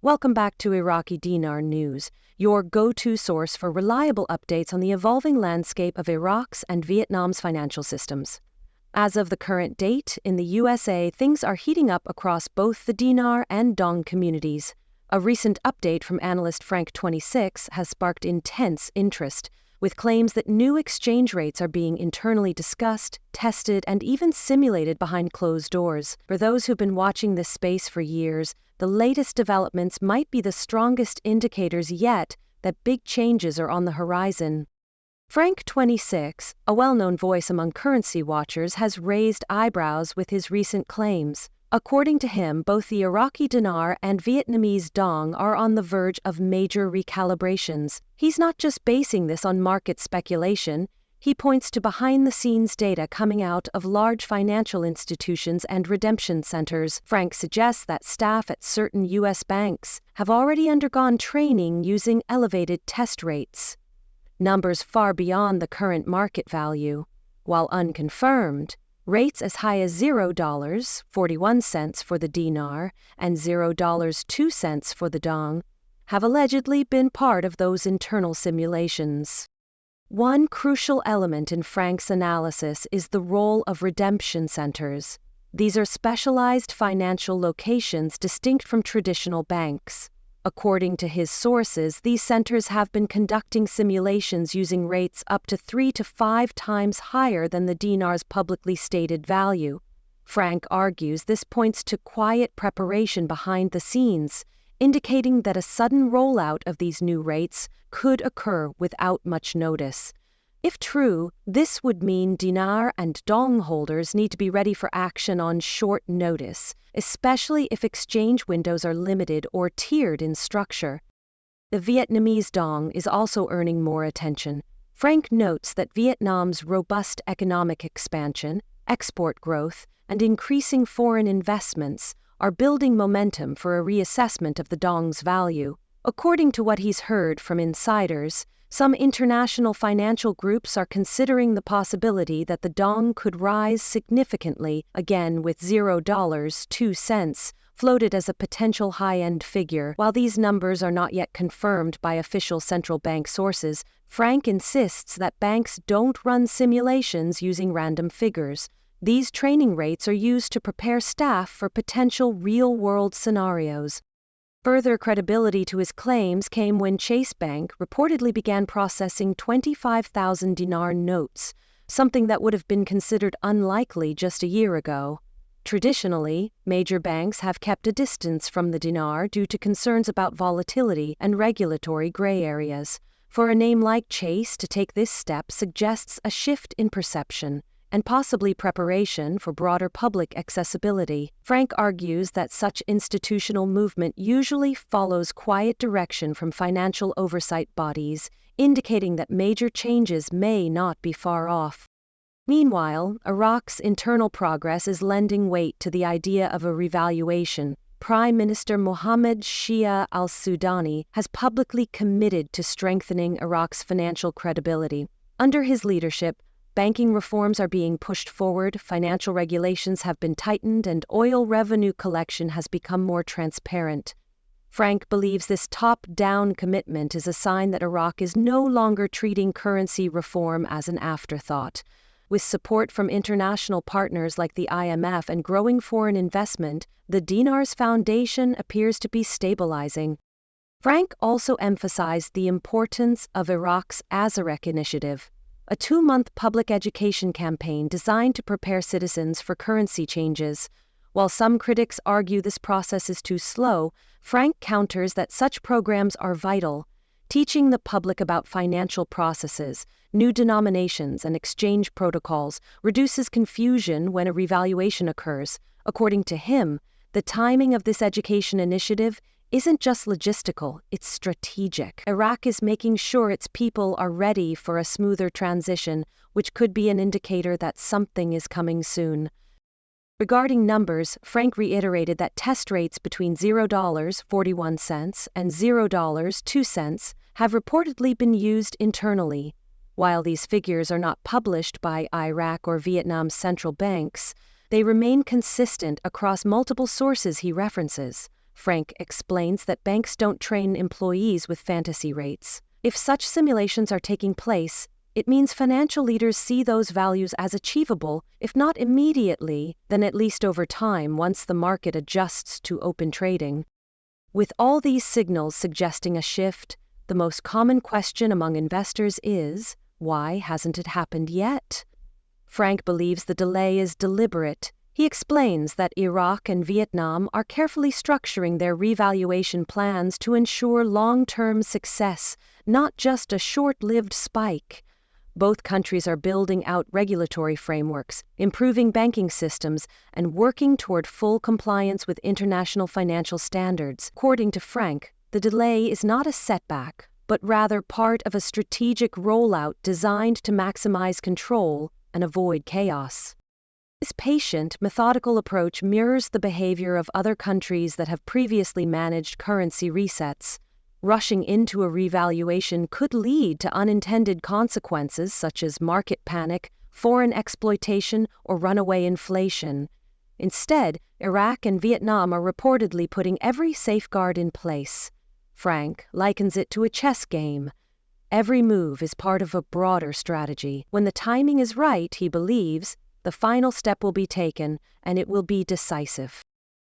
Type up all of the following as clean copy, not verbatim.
Welcome back to Iraqi Dinar News, your go-to source for reliable updates on the evolving landscape of Iraq's and Vietnam's financial systems. As of the current date, in the USA, things are heating up across both the dinar and dong communities. A recent update from analyst Frank26 has sparked intense interest, with claims that new exchange rates are being internally discussed, tested, and even simulated behind closed doors. For those who've been watching this space for years, the latest developments might be the strongest indicators yet that big changes are on the horizon. Frank26, a well-known voice among currency watchers, has raised eyebrows with his recent claims. According to him, both the Iraqi dinar and Vietnamese dong are on the verge of major recalibrations. He's not just basing this on market speculation. He points to behind-the-scenes data coming out of large financial institutions and redemption centers. Frank suggests that staff at certain U.S. banks have already undergone training using elevated test rates, numbers far beyond the current market value. While unconfirmed, rates as high as $0.41 for the dinar and $0.02 for the dong have allegedly been part of those internal simulations. One crucial element in Frank's analysis is the role of redemption centers. These are specialized financial locations distinct from traditional banks. According to his sources, these centers have been conducting simulations using rates up to 3 to 5 times higher than the dinar's publicly stated value. Frank argues this points to quiet preparation behind the scenes, indicating that a sudden rollout of these new rates could occur without much notice. If true, this would mean dinar and dong holders need to be ready for action on short notice, especially if exchange windows are limited or tiered in structure. The Vietnamese dong is also earning more attention. Frank notes that Vietnam's robust economic expansion, export growth, and increasing foreign investments are building momentum for a reassessment of the dong's value. According to what he's heard from insiders, some international financial groups are considering the possibility that the dong could rise significantly, again with $0.02 floated as a potential high-end figure. While these numbers are not yet confirmed by official central bank sources, Frank insists that banks don't run simulations using random figures. These training rates are used to prepare staff for potential real-world scenarios. Further credibility to his claims came when Chase Bank reportedly began processing 25,000 dinar notes, something that would have been considered unlikely just a year ago. Traditionally, major banks have kept a distance from the dinar due to concerns about volatility and regulatory gray areas. For a name like Chase to take this step suggests a shift in perception and possibly preparation for broader public accessibility. Frank argues that such institutional movement usually follows quiet direction from financial oversight bodies, indicating that major changes may not be far off. Meanwhile, Iraq's internal progress is lending weight to the idea of a revaluation. Prime Minister Mohammed Shia al-Sudani has publicly committed to strengthening Iraq's financial credibility. Under his leadership, banking reforms are being pushed forward, financial regulations have been tightened, and oil revenue collection has become more transparent. Frank believes this top-down commitment is a sign that Iraq is no longer treating currency reform as an afterthought. With support from international partners like the IMF and growing foreign investment, the dinar's foundation appears to be stabilizing. Frank also emphasized the importance of Iraq's Azarek initiative, a 2-month public education campaign designed to prepare citizens for currency changes. While some critics argue this process is too slow, Frank counters that such programs are vital. Teaching the public about financial processes, new denominations, and exchange protocols reduces confusion when a revaluation occurs. According to him, the timing of this education initiative isn't just logistical, it's strategic. Iraq is making sure its people are ready for a smoother transition, which could be an indicator that something is coming soon. Regarding numbers, Frank reiterated that test rates between $0.41 and $0.02 have reportedly been used internally. While these figures are not published by Iraq or Vietnam's central banks, they remain consistent across multiple sources he references. Frank explains that banks don't train employees with fantasy rates. If such simulations are taking place, it means financial leaders see those values as achievable, if not immediately, then at least over time once the market adjusts to open trading. With all these signals suggesting a shift, the most common question among investors is, why hasn't it happened yet? Frank believes the delay is deliberate. He explains that Iraq and Vietnam are carefully structuring their revaluation plans to ensure long-term success, not just a short-lived spike. Both countries are building out regulatory frameworks, improving banking systems, and working toward full compliance with international financial standards. According to Frank, the delay is not a setback, but rather part of a strategic rollout designed to maximize control and avoid chaos. This patient, methodical approach mirrors the behavior of other countries that have previously managed currency resets. Rushing into a revaluation could lead to unintended consequences such as market panic, foreign exploitation, or runaway inflation. Instead, Iraq and Vietnam are reportedly putting every safeguard in place. Frank likens it to a chess game. Every move is part of a broader strategy. When the timing is right, he believes, the final step will be taken, and it will be decisive.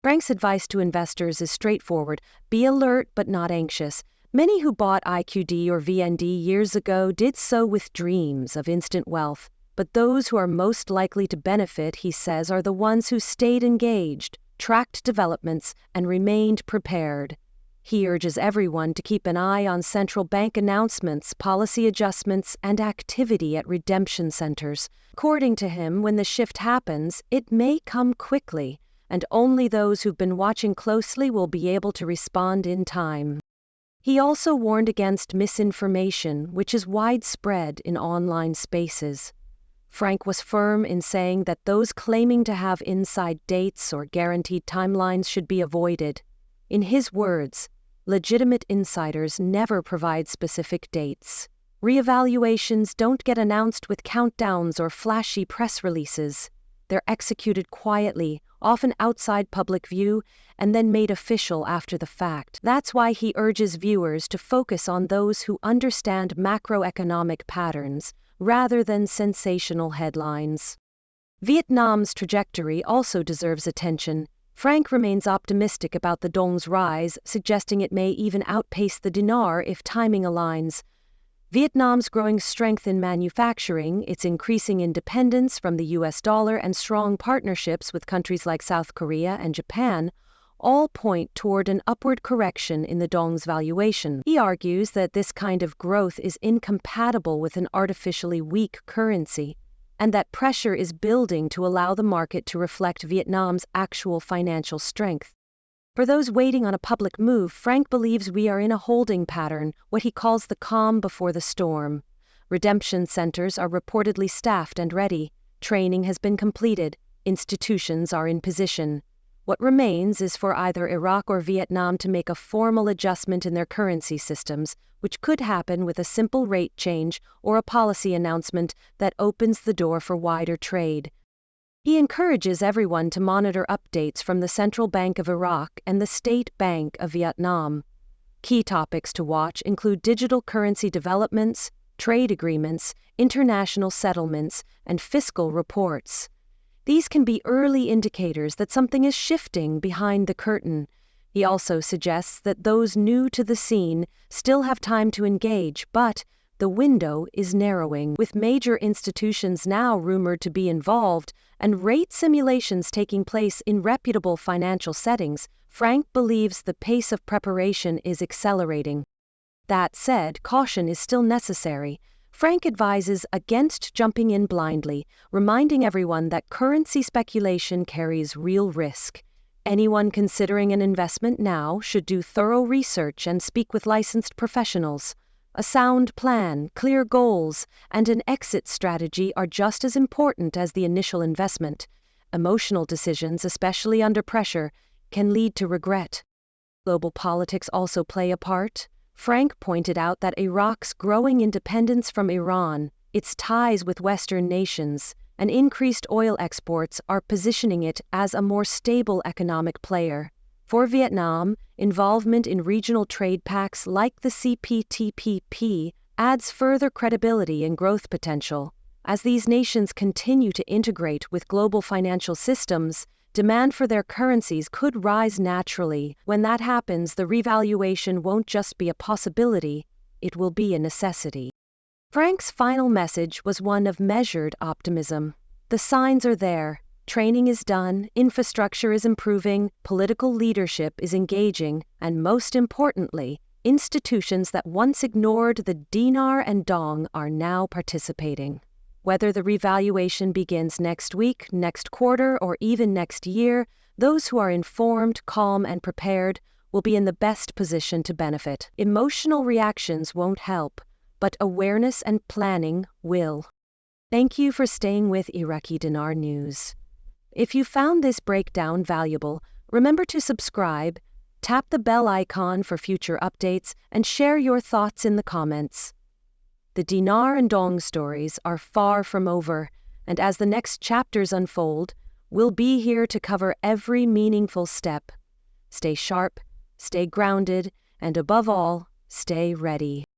Frank's advice to investors is straightforward: be alert but not anxious. Many who bought IQD or VND years ago did so with dreams of instant wealth, but those who are most likely to benefit, he says, are the ones who stayed engaged, tracked developments, and remained prepared. He urges everyone to keep an eye on central bank announcements, policy adjustments, and activity at redemption centers. According to him, when the shift happens, it may come quickly, and only those who've been watching closely will be able to respond in time. He also warned against misinformation, which is widespread in online spaces. Frank was firm in saying that those claiming to have inside dates or guaranteed timelines should be avoided. In his words, legitimate insiders never provide specific dates. Reevaluations don't get announced with countdowns or flashy press releases. They're executed quietly, often outside public view, and then made official after the fact. That's why he urges viewers to focus on those who understand macroeconomic patterns, rather than sensational headlines. Vietnam's trajectory also deserves attention. Frank remains optimistic about the dong's rise, suggesting it may even outpace the dinar if timing aligns. Vietnam's growing strength in manufacturing, its increasing independence from the US dollar, and strong partnerships with countries like South Korea and Japan all point toward an upward correction in the dong's valuation. He argues that this kind of growth is incompatible with an artificially weak currency, and that pressure is building to allow the market to reflect Vietnam's actual financial strength. For those waiting on a public move, Frank believes we are in a holding pattern, what he calls the calm before the storm. Redemption centers are reportedly staffed and ready. Training has been completed. Institutions are in position. What remains is for either Iraq or Vietnam to make a formal adjustment in their currency systems, which could happen with a simple rate change or a policy announcement that opens the door for wider trade. He encourages everyone to monitor updates from the Central Bank of Iraq and the State Bank of Vietnam. Key topics to watch include digital currency developments, trade agreements, international settlements, and fiscal reports. These can be early indicators that something is shifting behind the curtain. He also suggests that those new to the scene still have time to engage, but the window is narrowing. With major institutions now rumored to be involved and rate simulations taking place in reputable financial settings, Frank believes the pace of preparation is accelerating. That said, caution is still necessary. Frank advises against jumping in blindly, reminding everyone that currency speculation carries real risk. Anyone considering an investment now should do thorough research and speak with licensed professionals. A sound plan, clear goals, and an exit strategy are just as important as the initial investment. Emotional decisions, especially under pressure, can lead to regret. Global politics also play a part. Frank pointed out that Iraq's growing independence from Iran, its ties with Western nations, and increased oil exports are positioning it as a more stable economic player. For Vietnam, involvement in regional trade pacts like the CPTPP adds further credibility and growth potential. As these nations continue to integrate with global financial systems, demand for their currencies could rise naturally. When that happens, the revaluation won't just be a possibility, it will be a necessity. Frank's final message was one of measured optimism. The signs are there. Training is done, infrastructure is improving, political leadership is engaging, and most importantly, institutions that once ignored the dinar and dong are now participating. Whether the revaluation begins next week, next quarter, or even next year, those who are informed, calm, and prepared will be in the best position to benefit. Emotional reactions won't help, but awareness and planning will. Thank you for staying with Iraqi Dinar News. If you found this breakdown valuable, remember to subscribe, tap the bell icon for future updates, and share your thoughts in the comments. The dinar and dong stories are far from over, and as the next chapters unfold, we'll be here to cover every meaningful step. Stay sharp, stay grounded, and above all, stay ready.